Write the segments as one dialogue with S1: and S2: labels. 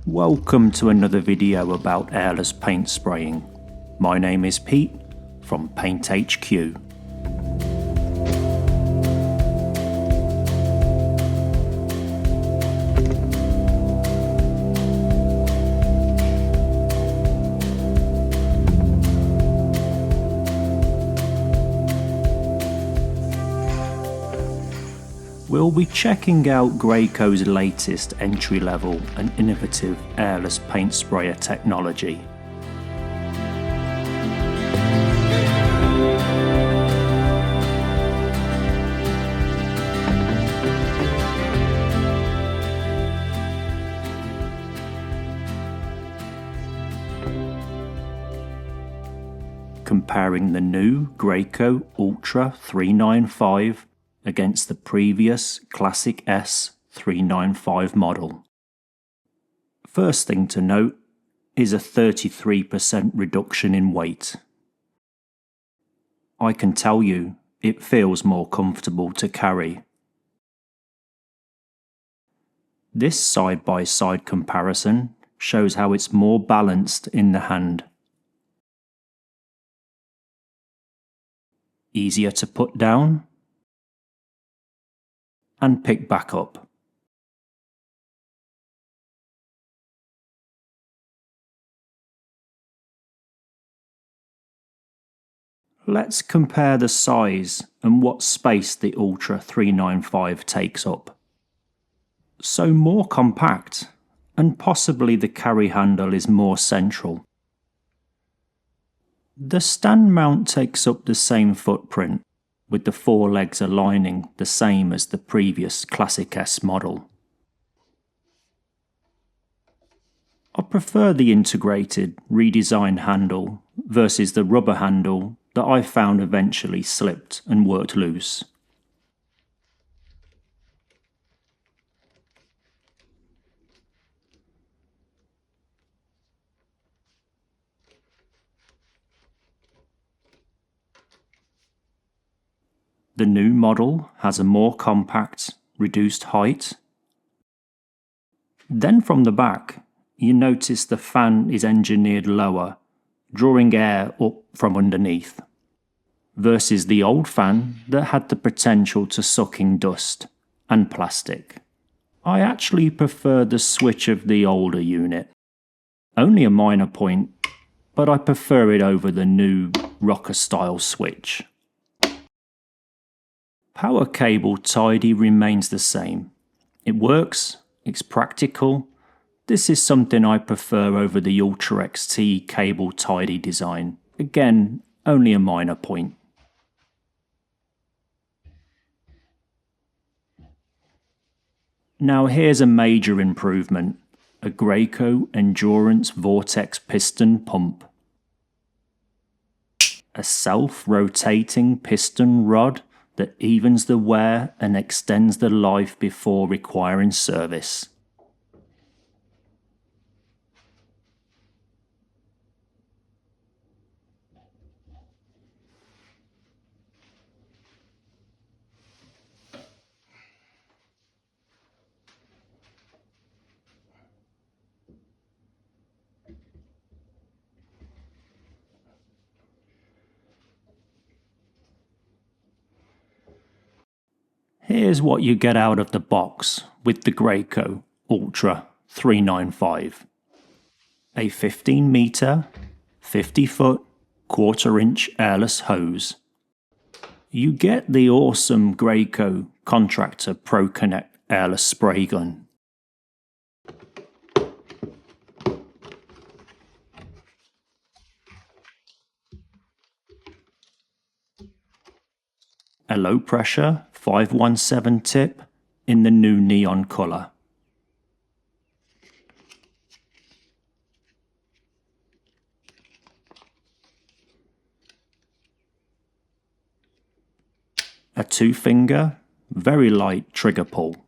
S1: Welcome to another video about airless paint spraying. My name is Pete from PaintHQ. We'll be checking out Graco's latest entry-level and innovative airless paint sprayer technology. Comparing the new Graco Ultra 395 against the previous Classic S 395 model. First thing to note is a 33% reduction in weight. I can tell you it feels more comfortable to carry. This side-by-side comparison shows how it's more balanced in the hand. Easier to put down and pick back up. Let's compare the size and what space the Ultra 395 takes up. So more compact, and possibly the carry handle is more central. The stand mount takes up the same footprint, with the four legs aligning the same as the previous Classic S model. I prefer the integrated, redesigned handle versus the rubber handle that I found eventually slipped and worked loose. The new model has a more compact, reduced height. Then from the back, you notice the fan is engineered lower, drawing air up from underneath, versus the old fan that had the potential to suck in dust and plastic. I actually prefer the switch of the older unit. Only a minor point, but I prefer it over the new rocker style switch. Power cable tidy remains the same. It works, it's practical. This is something I prefer over the Ultra XT cable tidy design. Again, only a minor point. Now here's a major improvement, a Graco Endurance Vortex piston pump. A self-rotating piston rod that evens the wear and extends the life before requiring service. Here's what you get out of the box with the Graco Ultra 395. A 15 meter, 50 foot, 1/4 inch airless hose. You get the awesome Graco Contractor Pro Connect airless spray gun. A low pressure 517 tip in the new neon colour. A 2-finger, very light trigger pull.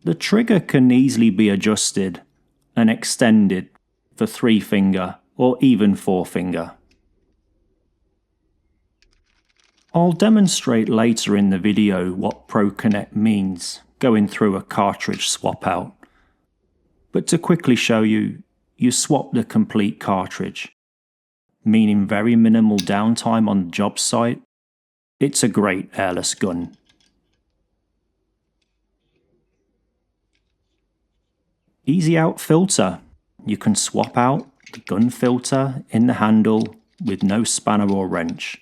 S1: The trigger can easily be adjusted and extended for 3-finger or even 4-finger. I'll demonstrate later in the video what ProConnect means going through a cartridge swap out. But to quickly show you, you swap the complete cartridge, meaning very minimal downtime on the job site. It's a great airless gun. Easy out filter. You can swap out the gun filter in the handle with no spanner or wrench.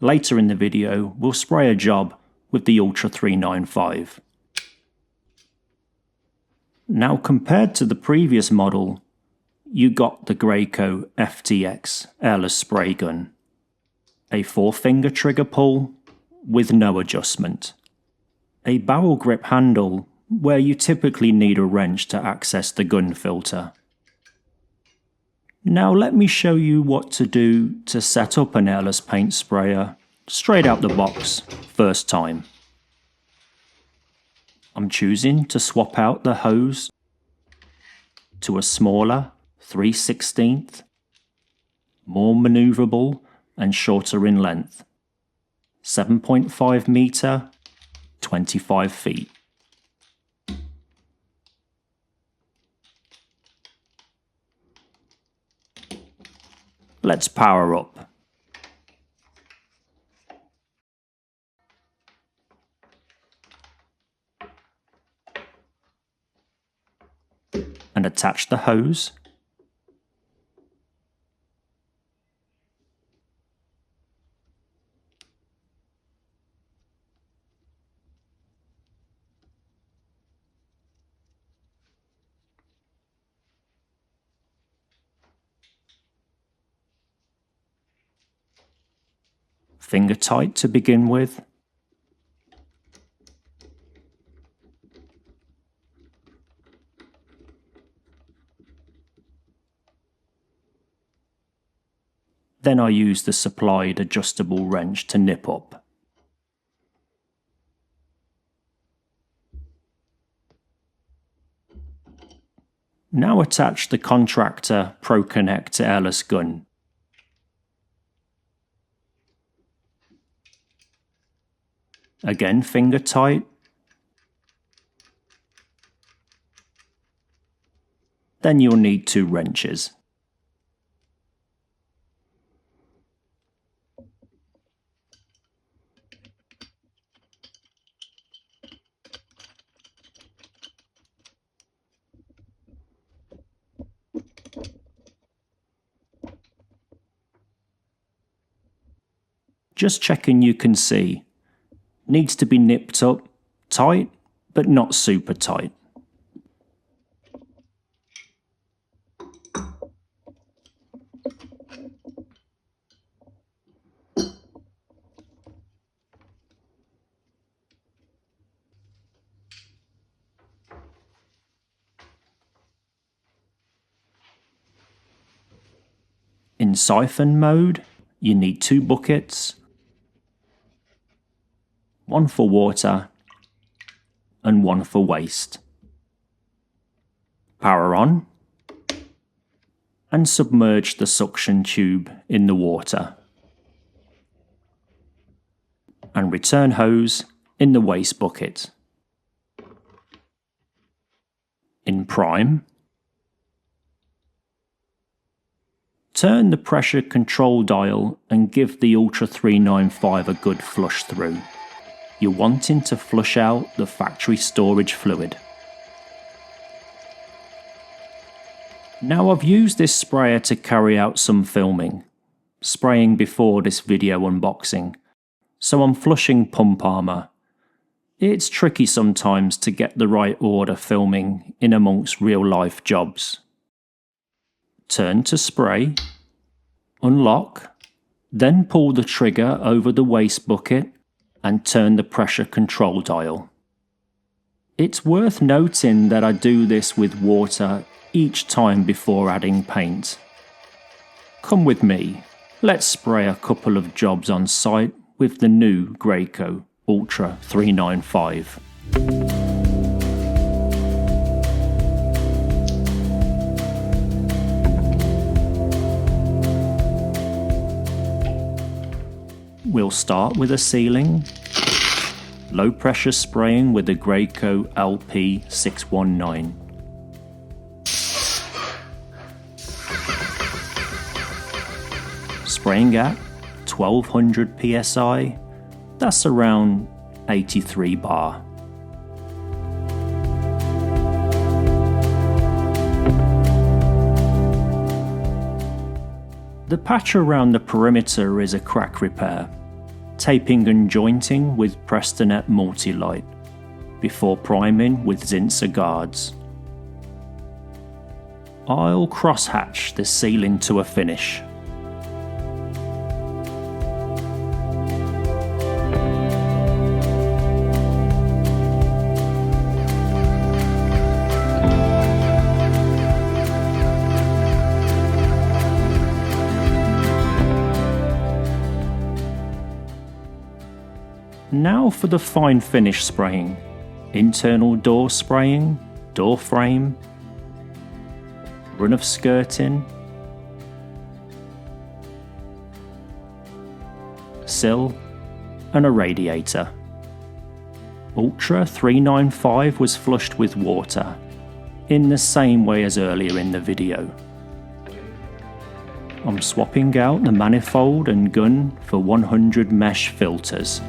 S1: Later in the video, we'll spray a job with the Ultra 395. Now compared to the previous model, you got the Graco FTX airless spray gun. A 4-finger trigger pull with no adjustment. A barrel grip handle where you typically need a wrench to access the gun filter. Now let me show you what to do to set up an airless paint sprayer straight out the box, first time. I'm choosing to swap out the hose to a smaller 3/16, more manoeuvrable and shorter in length, 7.5 meter, 25 feet. Let's power up. And attach the hose. Finger tight to begin with. Then I use the supplied adjustable wrench to nip up. Now attach the Contractor Pro Connect airless gun. Again, finger tight. Then you'll need 2 wrenches. Just checking you can see. Needs to be nipped up, tight, but not super tight. In siphon mode, you need 2 buckets, 1 for water and 1 for waste. Power on and submerge the suction tube in the water. And return hose in the waste bucket. In prime, turn the pressure control dial and give the Ultra 395 a good flush through. You're wanting to flush out the factory storage fluid. Now I've used this sprayer to carry out some filming, spraying before this video unboxing, so I'm flushing pump armour. It's tricky sometimes to get the right order filming in amongst real life jobs. Turn to spray, unlock, then pull the trigger over the waste bucket and turn the pressure control dial. It's worth noting that I do this with water each time before adding paint. Come with me, let's spray a couple of jobs on site with the new Graco Ultra 395. We'll start with a ceiling, low pressure spraying with the Graco LP619. Spraying at 1200 psi, that's around 83 bar. The patch around the perimeter is a crack repair, taping and jointing with Prestonet Multi-Light, before priming with Zinsser guards. I'll crosshatch the ceiling to a finish. Now for the fine finish spraying, internal door spraying, door frame, run of skirting, sill and a radiator. Ultra 395 was flushed with water, in the same way as earlier in the video. I'm swapping out the manifold and gun for 100 mesh filters.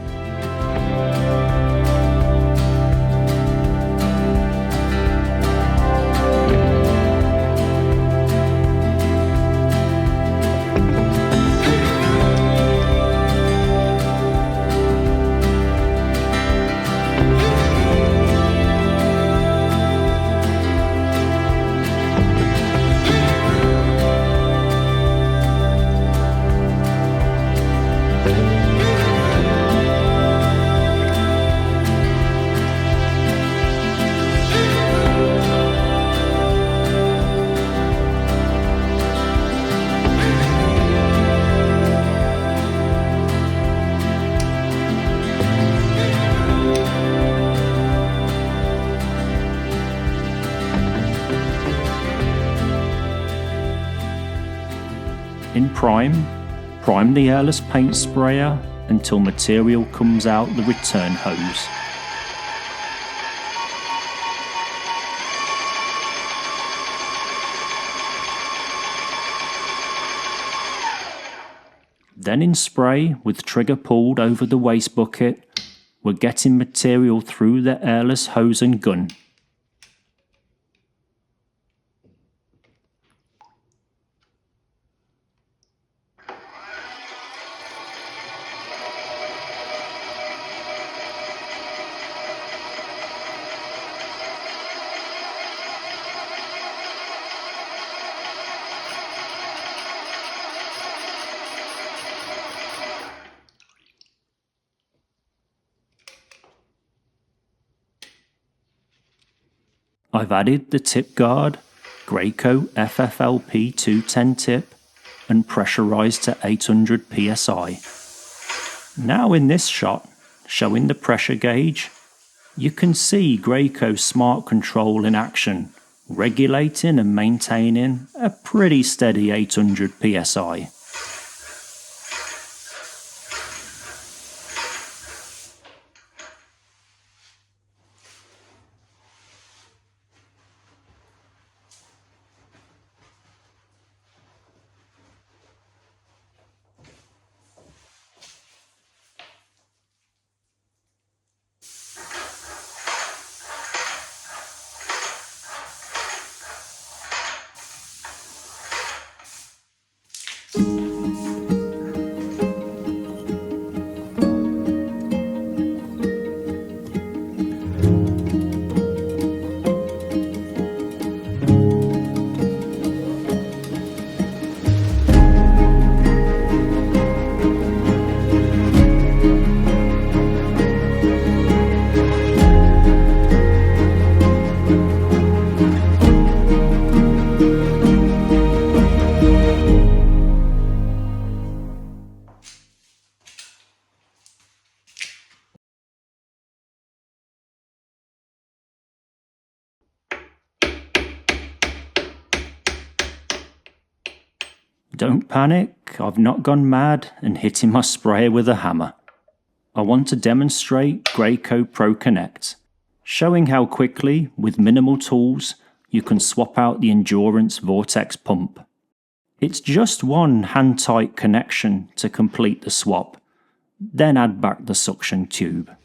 S1: In prime the Airless paint sprayer until material comes out the return hose. Then in spray, with trigger pulled over the waste bucket, we're getting material through the Airless hose and gun. I've added the tip guard, Graco FFLP 210 tip, and pressurized to 800 psi. Now in this shot, showing the pressure gauge, you can see Graco Smart Control in action, regulating and maintaining a pretty steady 800 psi. Don't panic, I've not gone mad and hitting my sprayer with a hammer. I want to demonstrate Graco Pro Connect, showing how quickly, with minimal tools, you can swap out the Endurance Vortex pump. It's just one hand-tight connection to complete the swap, then add back the suction tube.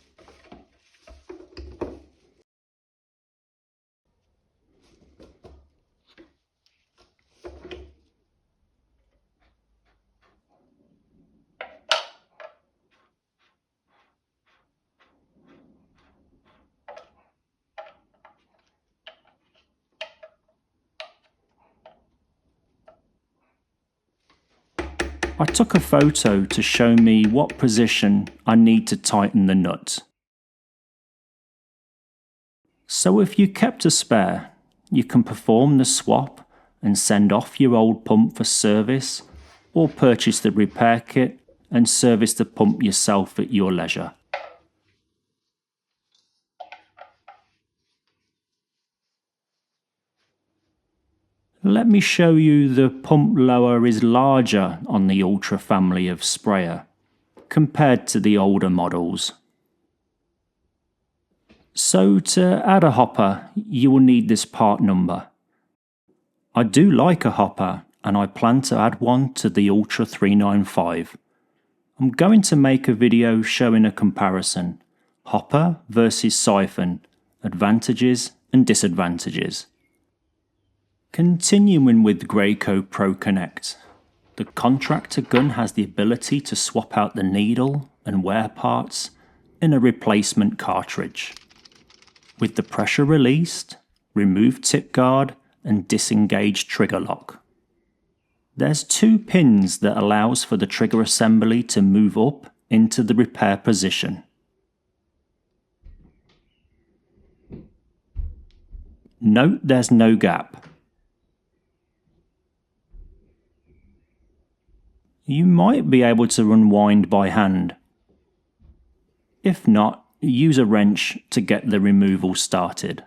S1: I took a photo to show me what position I need to tighten the nut. So if you kept a spare, you can perform the swap and send off your old pump for service, or purchase the repair kit and service the pump yourself at your leisure. Let me show you the pump lower is larger on the Ultra family of sprayer, compared to the older models. So to add a hopper, you will need this part number. I do like a hopper, and I plan to add one to the Ultra 395. I'm going to make a video showing a comparison, hopper versus siphon, advantages and disadvantages. Continuing with Graco Pro Connect, the contractor gun has the ability to swap out the needle and wear parts in a replacement cartridge. With the pressure released, remove tip guard and disengage trigger lock. There's 2 pins that allows for the trigger assembly to move up into the repair position. Note there's no gap. You might be able to unwind by hand. If not, use a wrench to get the removal started.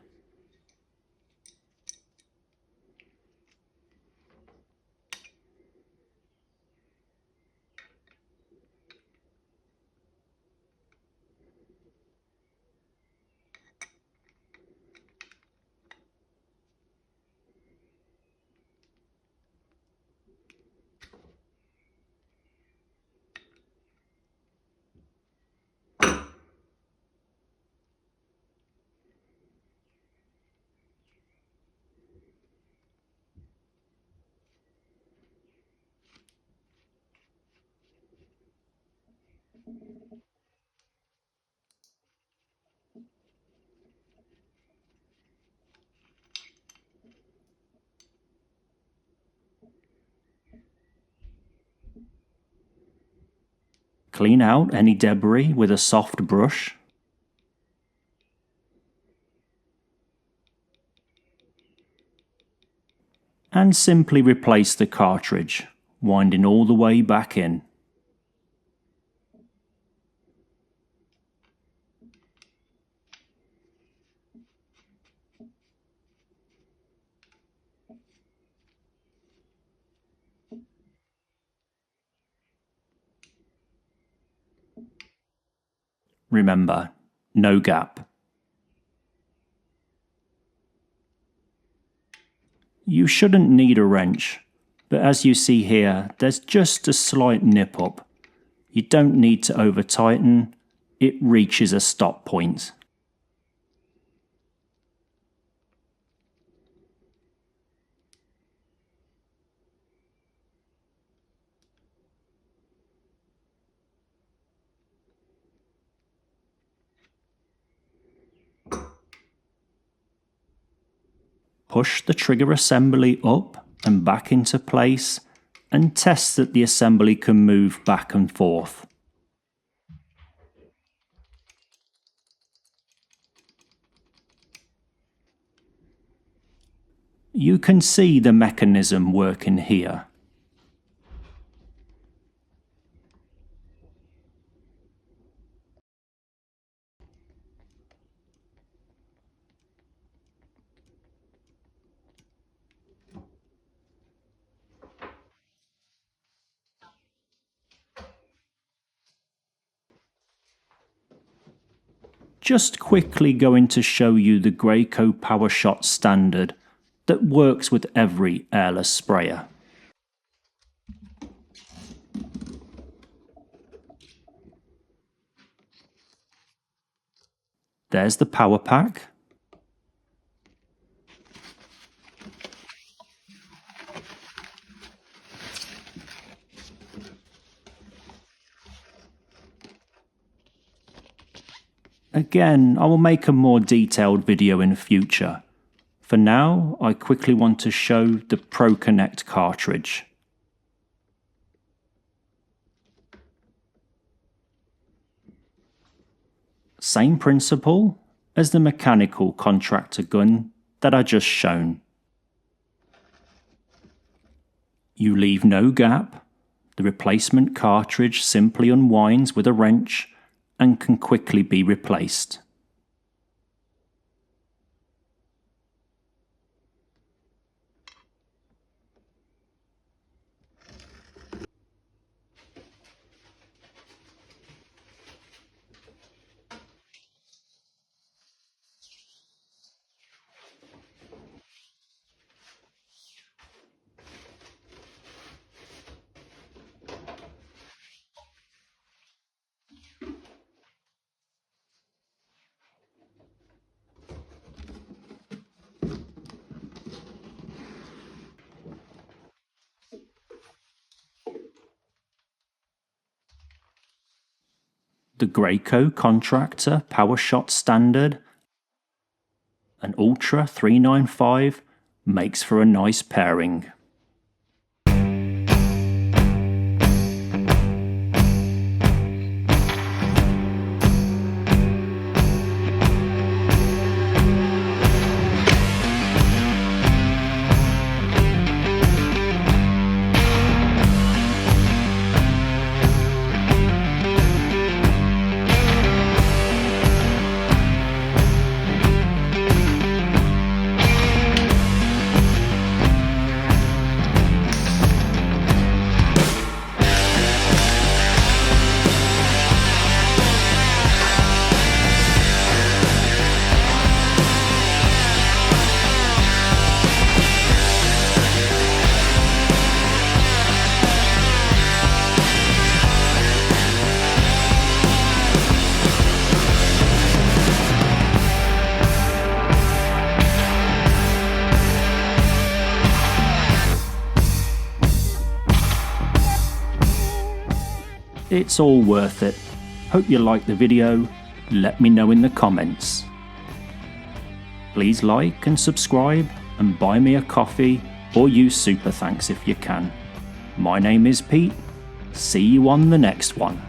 S1: Clean out any debris with a soft brush. And simply replace the cartridge, winding all the way back in. Remember, no gap. You shouldn't need a wrench, but as you see here, there's just a slight nip up. You don't need to over tighten, it reaches a stop point. Push the trigger assembly up and back into place and test that the assembly can move back and forth. You can see the mechanism working here. just quickly going to show you the Graco PowerShot standard that works with every airless sprayer. There's the power pack. Again, I will make a more detailed video in future. For now, I quickly want to show the ProConnect cartridge. Same principle as the mechanical contractor gun that I just shown. You leave no gap. The replacement cartridge simply unwinds with a wrench and can quickly be replaced. The Graco Contractor PowerShot Standard and Ultra 395 makes for a nice pairing. It's all worth it. Hope you liked the video. Let me know in the comments. Please like and subscribe and buy me a coffee or use super thanks if you can. My name is Pete. See you on the next one.